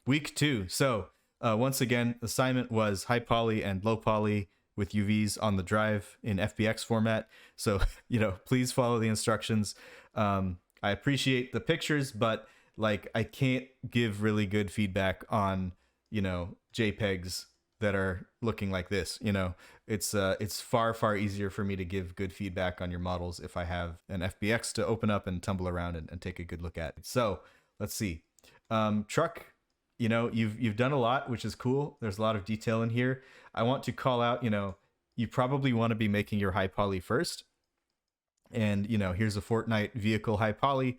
Week 2. So once again, assignment was high poly and low poly with UVs on the drive in FBX format. So, please follow the instructions. I appreciate the pictures, but like I can't give really good feedback on, JPEGs that are looking like this. It's far easier for me to give good feedback on your models if I have an FBX to open up and tumble around and take a good look at. So let's see. Truck, you've done a lot, which is cool. There's a lot of detail in here. I want to call out, you probably want to be making your high poly first. And, here's a Fortnite vehicle high poly.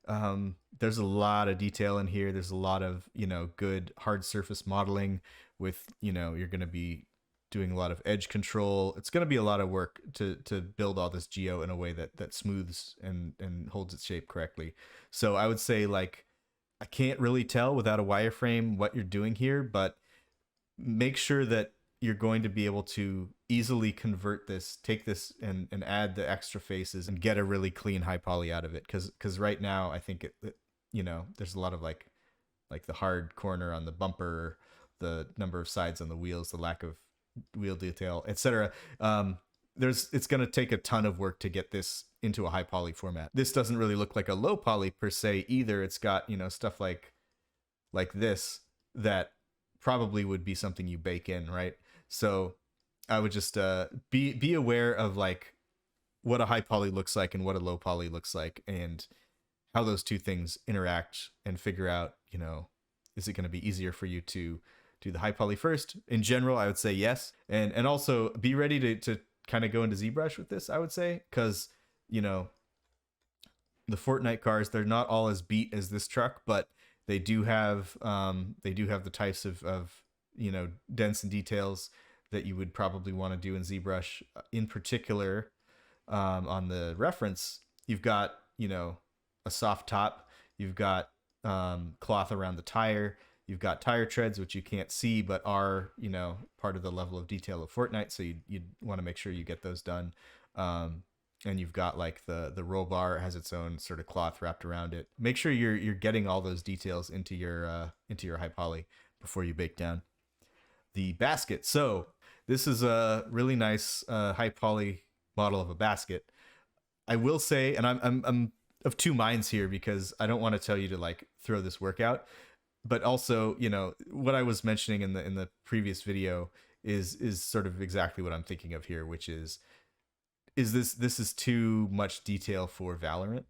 There's a lot of detail in here. There's a lot of, good hard surface modeling with, you're going to be doing a lot of edge control. It's going to be a lot of work to build all this geo in a way that smooths and holds its shape correctly. So I would say, like, I can't really tell without a wireframe what you're doing here, but make sure that you're going to be able to easily convert this, take this and add the extra faces and get a really clean high poly out of it. Cause right now I think there's a lot of like the hard corner on the bumper, the number of sides on the wheels, the lack of wheel detail, etc. It's going to take a ton of work to get this into a high poly format. This doesn't really look like a low poly per se either. It's got, stuff like this that probably would be something you bake in, right? So I would just be aware of like what a high poly looks like and what a low poly looks like and how those two things interact, and figure out, is it going to be easier for you to do the high poly first? In general, I would say yes. And also be ready to kind of go into ZBrush with this, I would say, because, the Fortnite cars, they're not all as beat as this truck, but they do have the types of dents and details that you would probably want to do in ZBrush. In particular, on the reference, you've got a soft top, you've got cloth around the tire, you've got tire treads, which you can't see but are part of the level of detail of Fortnite, so you'd want to make sure you get those done. And you've got like the roll bar has its own sort of cloth wrapped around it. Make sure you're getting all those details into your high poly before you bake down the basket. So this is a really nice high poly model of a basket. I will say, and I'm of two minds here, because I don't want to tell you to like throw this work out, but also what I was mentioning in the previous video is sort of exactly what I'm thinking of here, which is this is too much detail for Valorant.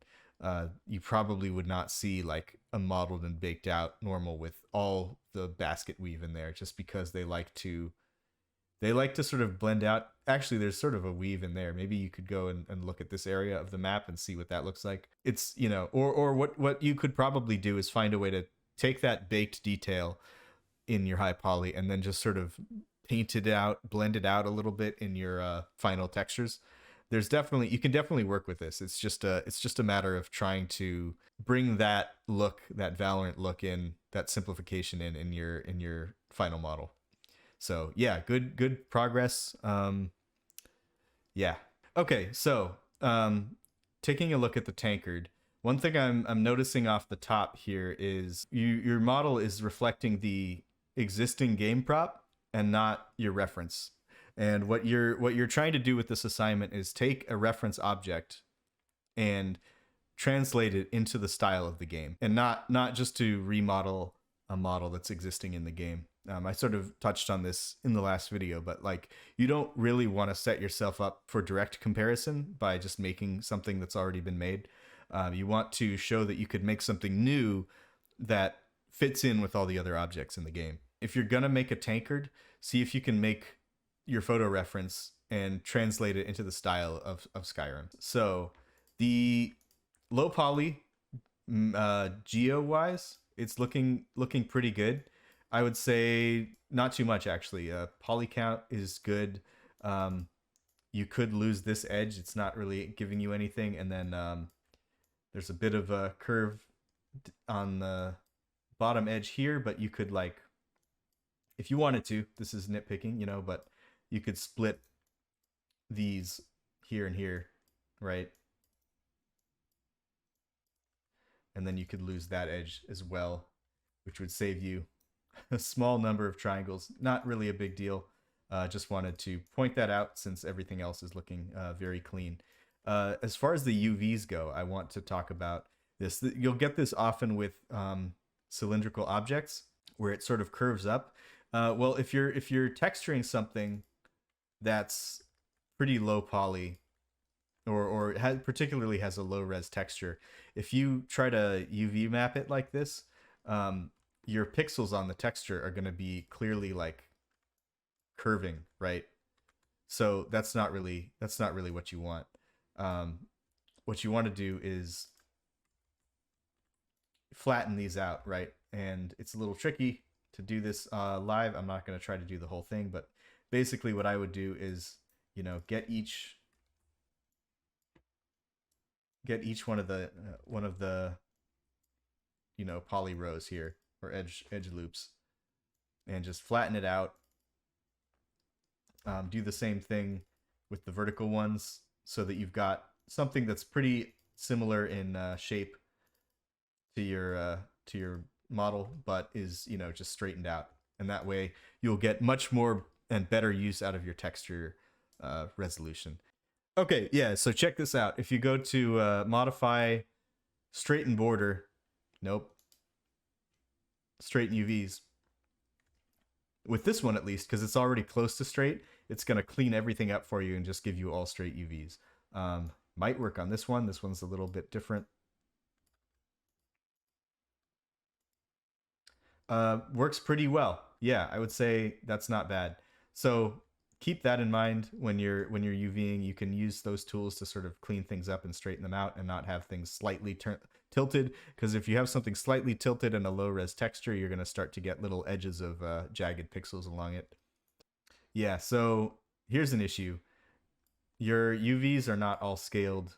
You probably would not see like a modeled and baked out normal with all the basket weave in there, just because they like to sort of blend out. Actually, there's sort of a weave in there. Maybe you could go and look at this area of the map and see what that looks like. It's, or what you could probably do is find a way to take that baked detail in your high poly and then just sort of paint it out, blend it out a little bit in your final textures. You can definitely work with this. It's just a matter of trying to bring that look, that Valorant look, in that simplification in your final model. So yeah, good progress. Yeah. Okay, so taking a look at the tankard, one thing I'm noticing off the top here is your model is reflecting the existing game prop and not your reference. And what you're trying to do with this assignment is take a reference object and translate it into the style of the game, and not just to remodel a model that's existing in the game. I sort of touched on this in the last video, but like, you don't really want to set yourself up for direct comparison by just making something that's already been made. You want to show that you could make something new that fits in with all the other objects in the game. If you're gonna make a tankard, see if you can make your photo reference and translate it into the style of Skyrim. So the low poly, geo wise, it's looking pretty good. I would say not too much, actually. Poly count is good. You could lose this edge. It's not really giving you anything. And then there's a bit of a curve on the bottom edge here, but you could, like, if you wanted to, this is nitpicking, but you could split these here and here, right? And then you could lose that edge as well, which would save you a small number of triangles. Not really a big deal. Just wanted to point that out since everything else is looking very clean. As far as the UVs go, I want to talk about this. You'll get this often with cylindrical objects where it sort of curves up. Well, if you're texturing something that's pretty low poly or particularly has a low res texture, if you try to UV map it like this, your pixels on the texture are going to be clearly like curving, right? So that's not really what you want. Um, what you want to do is flatten these out, right? And it's a little tricky to do this live. I'm not going to try to do the whole thing, but basically what I would do is, get each one of the poly rows here, or edge loops, and just flatten it out. Do the same thing with the vertical ones so that you've got something that's pretty similar in shape to your model, but is just straightened out, and that way you'll get much more and better use out of your texture resolution. Okay, yeah. So check this out. If you go to modify straighten border, nope, straighten UVs. With this one at least, because it's already close to straight, it's going to clean everything up for you and just give you all straight UVs. Might work on this one. This one's a little bit different. Works pretty well. Yeah, I would say that's not bad. So keep that in mind when you're UVing. You can use those tools to sort of clean things up and straighten them out and not have things slightly tilted. Because if you have something slightly tilted and a low res texture, you're going to start to get little edges of jagged pixels along it. Yeah. So here's an issue. Your UVs are not all scaled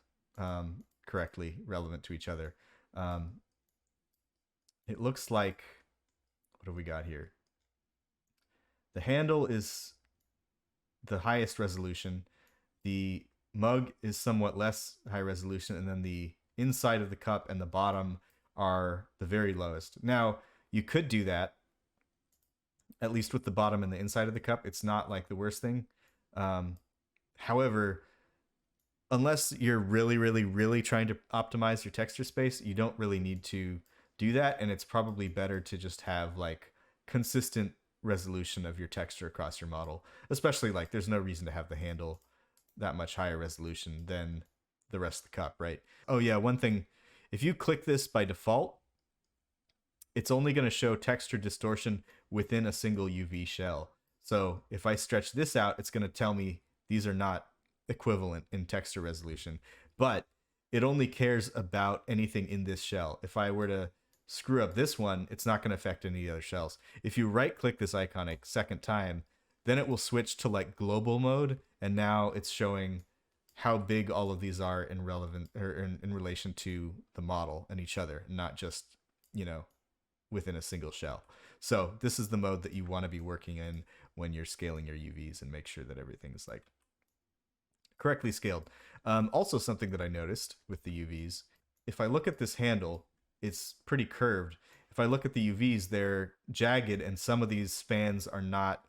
correctly, relevant to each other. Um, it looks like, what have we got here? The handle is the highest resolution. The mug is somewhat less high resolution, and then the inside of the cup and the bottom are the very lowest. Now, you could do that, at least with the bottom and the inside of the cup. It's not like the worst thing. However, unless you're really, really, really trying to optimize your texture space, you don't really need to do that. And it's probably better to just have like consistent resolution of your texture across your model, especially like there's no reason to have the handle that much higher resolution than the rest of the cup, right? Oh yeah, one thing, if you click this by default, it's only going to show texture distortion within a single UV shell. So if I stretch this out, it's going to tell me these are not equivalent in texture resolution, but it only cares about anything in this shell. If I were to screw up this one, it's not going to affect any other shells. If you right click this icon a second time, then it will switch to like global mode, and now it's showing how big all of these are in relevant or in relation to the model and each other, not just, within a single shell. So this is the mode that you want to be working in when you're scaling your UVs, and make sure that everything is like correctly scaled. Also, something that I noticed with the UVs, if I look at this handle, it's pretty curved. If I look at the UVs, they're jagged, and some of these spans are not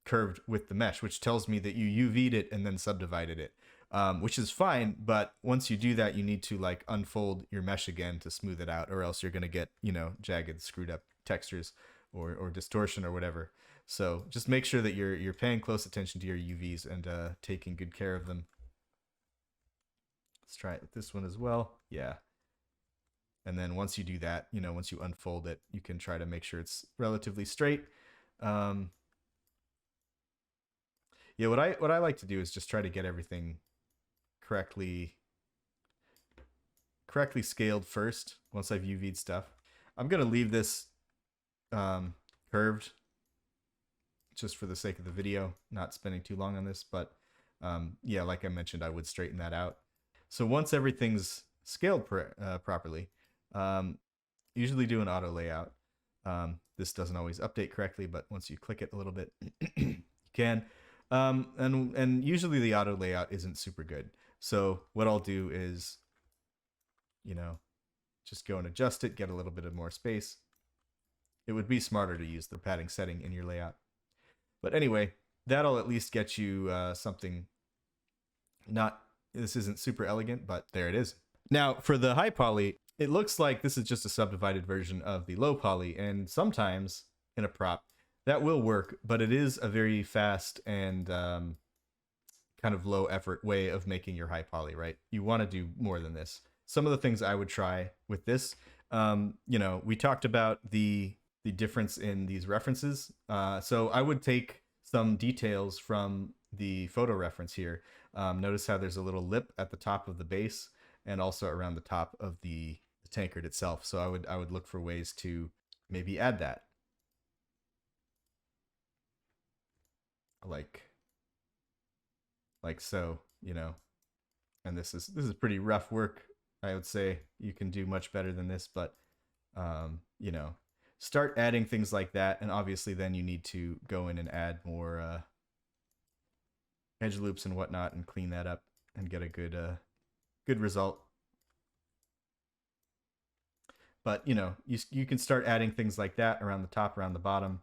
curved with the mesh, which tells me that you UV'd it and then subdivided it, which is fine. But once you do that, you need to like unfold your mesh again to smooth it out, or else you're going to get, jagged, screwed up textures or distortion or whatever. So just make sure that you're paying close attention to your UVs and taking good care of them. Let's try it with this one as well. Yeah. And then once you do that, once you unfold it, you can try to make sure it's relatively straight. Yeah, what I like to do is just try to get everything correctly scaled first once I've UV'd stuff. I'm gonna leave this curved just for the sake of the video, not spending too long on this, but yeah, like I mentioned, I would straighten that out. So once everything's scaled properly, usually do an auto layout. This doesn't always update correctly, but once you click it a little bit, you can. And usually the auto layout isn't super good. So what I'll do is, just go and adjust it, get a little bit of more space, it would be smarter to use the padding setting in your layout. But anyway, that'll at least get you something. Not This isn't super elegant, but there it is. Now for the high poly, it looks like this is just a subdivided version of the low poly, and sometimes in a prop that will work, but it is a very fast and kind of low effort way of making your high poly, right? You want to do more than this. Some of the things I would try with this, we talked about the difference in these references. So I would take some details from the photo reference here. Notice how there's a little lip at the top of the base and also around the top of the tankard itself. So I would look for ways to maybe add that. Like so, and this is pretty rough work. I would say you can do much better than this, but start adding things like that, and obviously then you need to go in and add more edge loops and whatnot and clean that up and get a good result. But you can start adding things like that around the top, around the bottom,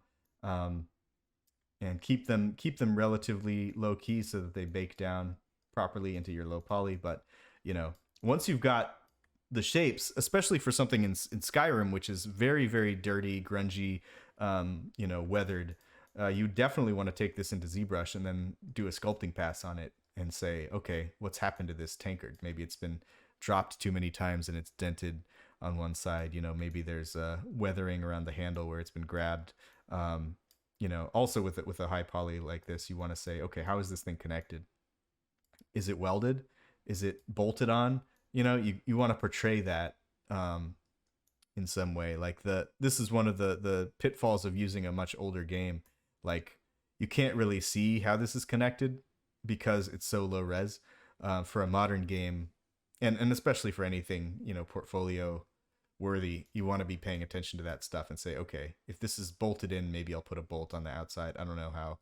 and keep them relatively low key so that they bake down properly into your low poly. But once you've got the shapes, especially for something in Skyrim, which is very, very dirty, grungy, weathered, you definitely want to take this into ZBrush and then do a sculpting pass on it and say, okay, what's happened to this tankard? Maybe it's been dropped too many times and it's dented on one side. Maybe there's weathering around the handle where it's been grabbed. Also with a high poly like this, you want to say, okay, how is this thing connected? Is it welded? Is it bolted on? You want to portray that in some way. Like this is one of the pitfalls of using a much older game. Like you can't really see how this is connected because it's so low res. For a modern game, and especially for anything portfolio worthy, you want to be paying attention to that stuff and say, okay, if this is bolted in, maybe I'll put a bolt on the outside. I don't know how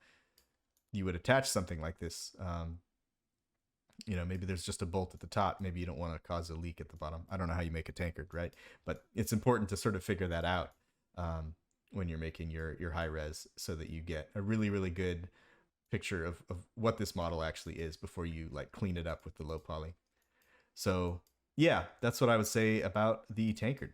you would attach something like this. Maybe there's just a bolt at the top. Maybe you don't want to cause a leak at the bottom. I don't know how you make a tankard, right? But it's important to sort of figure that out when you're making your high res, so that you get a really, really good picture of what this model actually is before you like clean it up with the low poly. So yeah, that's what I would say about the tankard.